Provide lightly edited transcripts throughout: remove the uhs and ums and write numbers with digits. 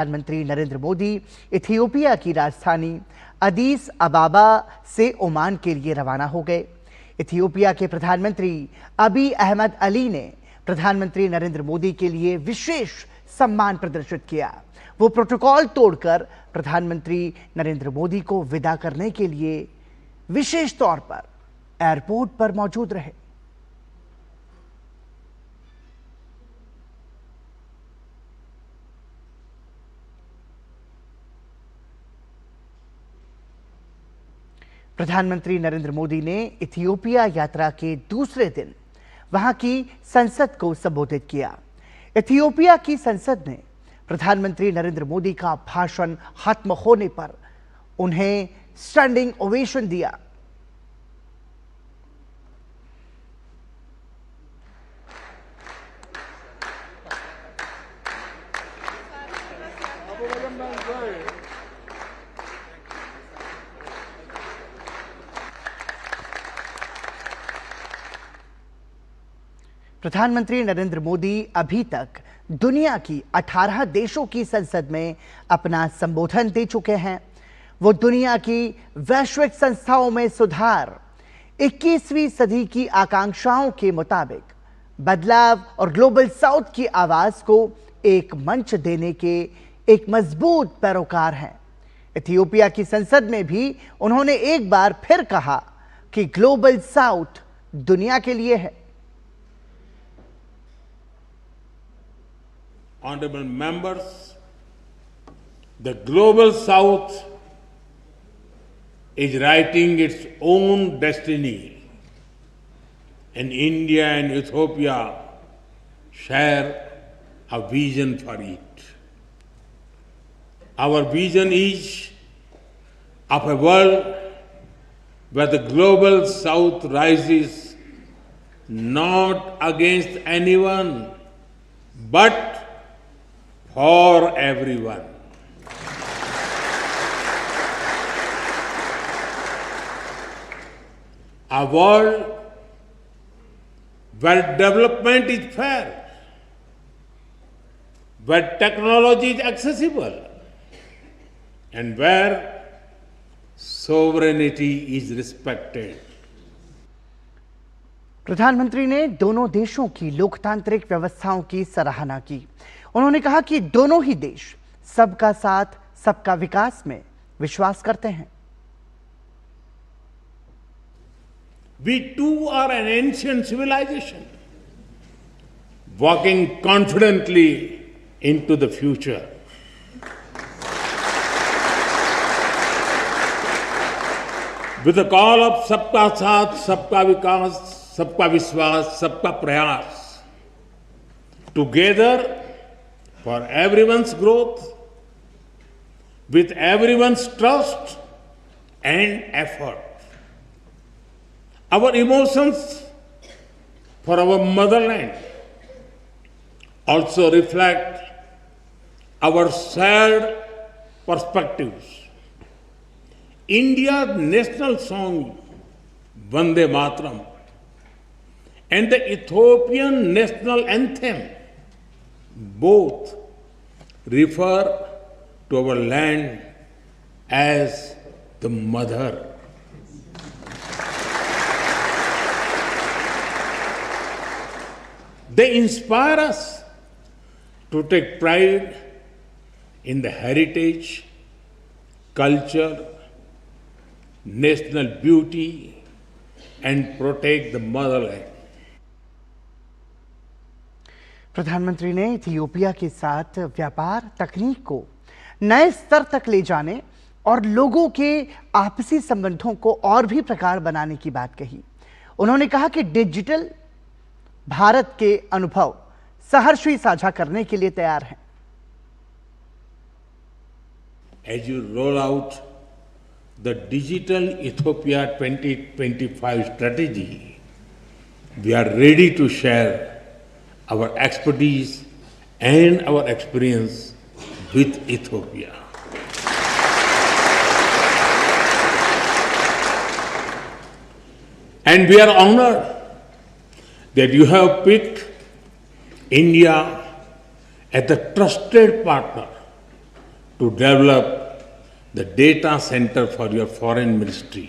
प्रधानमंत्री नरेंद्र मोदी इथियोपिया की राजधानी अदीस अबाबा से ओमान के लिए रवाना हो गए। इथियोपिया के प्रधानमंत्री अबी अहमद अली ने प्रधानमंत्री नरेंद्र मोदी के लिए विशेष सम्मान प्रदर्शित किया। वो प्रोटोकॉल तोड़कर प्रधानमंत्री नरेंद्र मोदी को विदा करने के लिए विशेष तौर पर एयरपोर्ट पर मौजूद रहे। प्रधानमंत्री नरेंद्र मोदी ने इथियोपिया यात्रा के दूसरे दिन वहां की संसद को संबोधित किया। इथियोपिया की संसद ने प्रधानमंत्री नरेंद्र मोदी का भाषण खत्म होने पर उन्हें स्टैंडिंग ओवेशन दिया। प्रधानमंत्री नरेंद्र मोदी अभी तक दुनिया की 18 देशों की संसद में अपना संबोधन दे चुके हैं। वो दुनिया की वैश्विक संस्थाओं में सुधार, 21वीं सदी की आकांक्षाओं के मुताबिक बदलाव और ग्लोबल साउथ की आवाज को एक मंच देने के एक मजबूत पैरोकार हैं। इथियोपिया की संसद में भी उन्होंने एक बार फिर कहा कि ग्लोबल साउथ दुनिया के लिए है। Honorable members, the Global South is writing its own destiny, and India and Ethiopia share a vision for it. Our vision is of a world where the Global South rises not against anyone, but for everyone. A world where development is fair, where technology is accessible, and where sovereignty is respected. प्रधानमंत्री ने दोनों देशों की लोकतांत्रिक व्यवस्थाओं की सराहना की। उन्होंने कहा कि दोनों ही देश सबका साथ सबका विकास में विश्वास करते हैं। We too are an ancient civilization, walking confidently into the future. With the call of सबका साथ सबका विकास, सबका विश्वास, सबका प्रयास, together for everyone's growth, with everyone's trust and effort. Our emotions for our motherland also reflect our shared perspectives. India's national song, Vande Mataram, and the Ethiopian national anthem both refer to our land as the mother. They inspire us to take pride in the heritage, culture, national beauty, and protect the motherland. प्रधानमंत्री ने Ethiopia के साथ व्यापार तकनीक को नए स्तर तक ले जाने और लोगों के आपसी संबंधों को और भी प्रगाढ़ बनाने की बात कही। उन्होंने कहा कि डिजिटल भारत के अनुभव सहर्ष साझा करने के लिए तैयार हैं। As you roll out the Digital Ethiopia 2025 strategy, we are ready to share our expertise and our experience with Ethiopia. And we are honored that you have picked India as a trusted partner to develop the data center for your foreign ministry.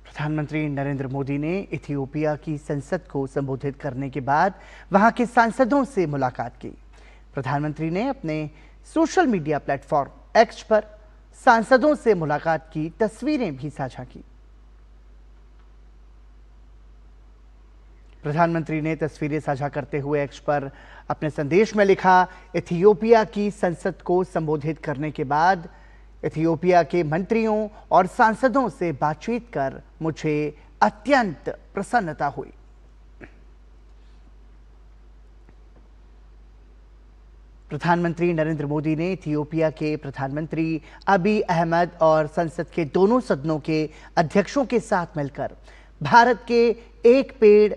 प्रधानमंत्री नरेंद्र मोदी ने Ethiopia की संसद को संबोधित करने के बाद वहां के सांसदों से मुलाकात की। प्रधानमंत्री ने अपने सोशल मीडिया प्लेटफॉर्म एक्स पर सांसदों से मुलाकात की तस्वीरें भी साझा की। प्रधानमंत्री ने तस्वीरें साझा करते हुए एक्स पर अपने संदेश में लिखा, इथियोपिया की संसद को संबोधित करने के बाद इथियोपिया के मंत्रियों और सांसदों से बातचीत कर मुझे अत्यंत प्रसन्नता हुई। प्रधानमंत्री नरेंद्र मोदी ने इथियोपिया के प्रधानमंत्री अबी अहमद और संसद के दोनों सदनों के अध्यक्षों के साथ मिलकर भारत के एक पेड़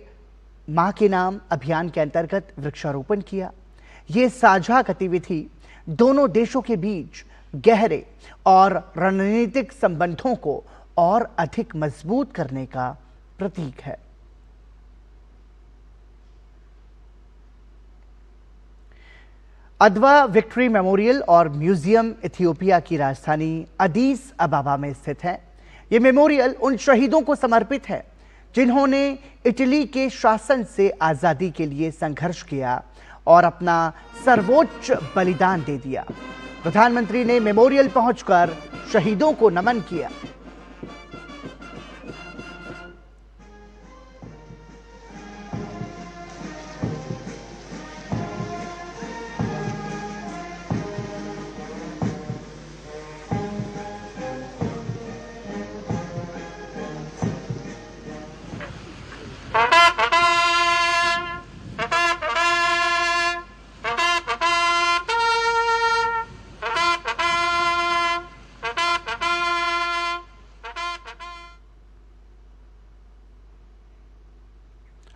मां के नाम अभियान के अंतर्गत वृक्षारोपण किया। ये साझा गतिविधि दोनों देशों के बीच गहरे और रणनीतिक संबंधों को और अधिक मजबूत करने का प्रतीक है। अदवा विक्ट्री मेमोरियल और म्यूजियम इथियोपिया की राजधानी अदीस अबाबा में स्थित है। ये मेमोरियल उन शहीदों को समर्पित है जिन्होंने इटली के शासन से आजादी के लिए संघर्ष किया और अपना सर्वोच्च बलिदान दे दिया। प्रधानमंत्री ने मेमोरियल पहुंचकर शहीदों को नमन किया।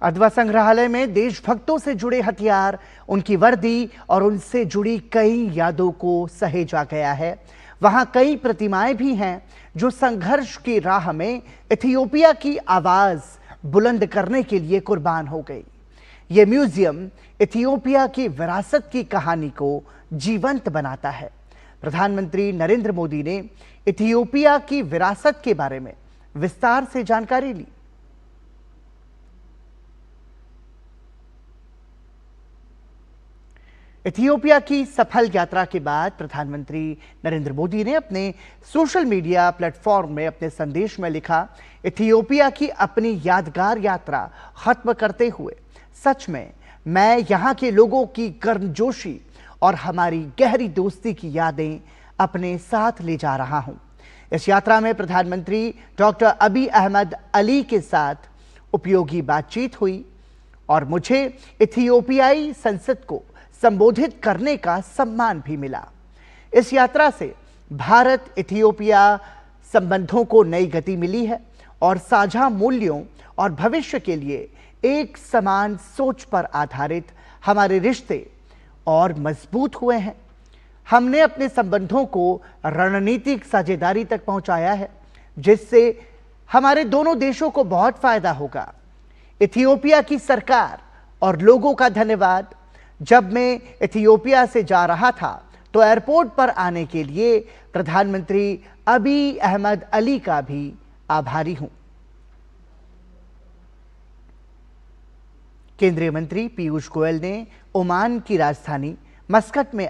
अदवा संग्रहालय में देशभक्तों से जुड़े हथियार, उनकी वर्दी और उनसे जुड़ी कई यादों को सहेजा गया है। वहां कई प्रतिमाएं भी हैं जो संघर्ष की राह में इथियोपिया की आवाज बुलंद करने के लिए कुर्बान हो गई। ये म्यूजियम इथियोपिया की विरासत की कहानी को जीवंत बनाता है। प्रधानमंत्री नरेंद्र मोदी ने इथियोपिया की विरासत के बारे में विस्तार से जानकारी ली। इथियोपिया की सफल यात्रा के बाद प्रधानमंत्री नरेंद्र मोदी ने अपने सोशल मीडिया प्लेटफॉर्म में अपने संदेश में लिखा, इथियोपिया की अपनी यादगार यात्रा खत्म करते हुए सच में मैं यहाँ के लोगों की गर्मजोशी और हमारी गहरी दोस्ती की यादें अपने साथ ले जा रहा हूँ। इस यात्रा में प्रधानमंत्री डॉक्टर अबी अहमद अली के साथ उपयोगी बातचीत हुई और मुझे इथियोपियाई संसद को संबोधित करने का सम्मान भी मिला। इस यात्रा से भारत इथियोपिया संबंधों को नई गति मिली है और साझा मूल्यों और भविष्य के लिए एक समान सोच पर आधारित हमारे रिश्ते और मजबूत हुए हैं। हमने अपने संबंधों को रणनीतिक साझेदारी तक पहुंचाया है, जिससे हमारे दोनों देशों को बहुत फायदा होगा। इथियोपिया की सरकार और लोगों का धन्यवाद। जब मैं इथियोपिया से जा रहा था तो एयरपोर्ट पर आने के लिए प्रधानमंत्री अबी अहमद अली का भी आभारी हूं। केंद्रीय मंत्री पीयूष गोयल ने ओमान की राजधानी मस्कट में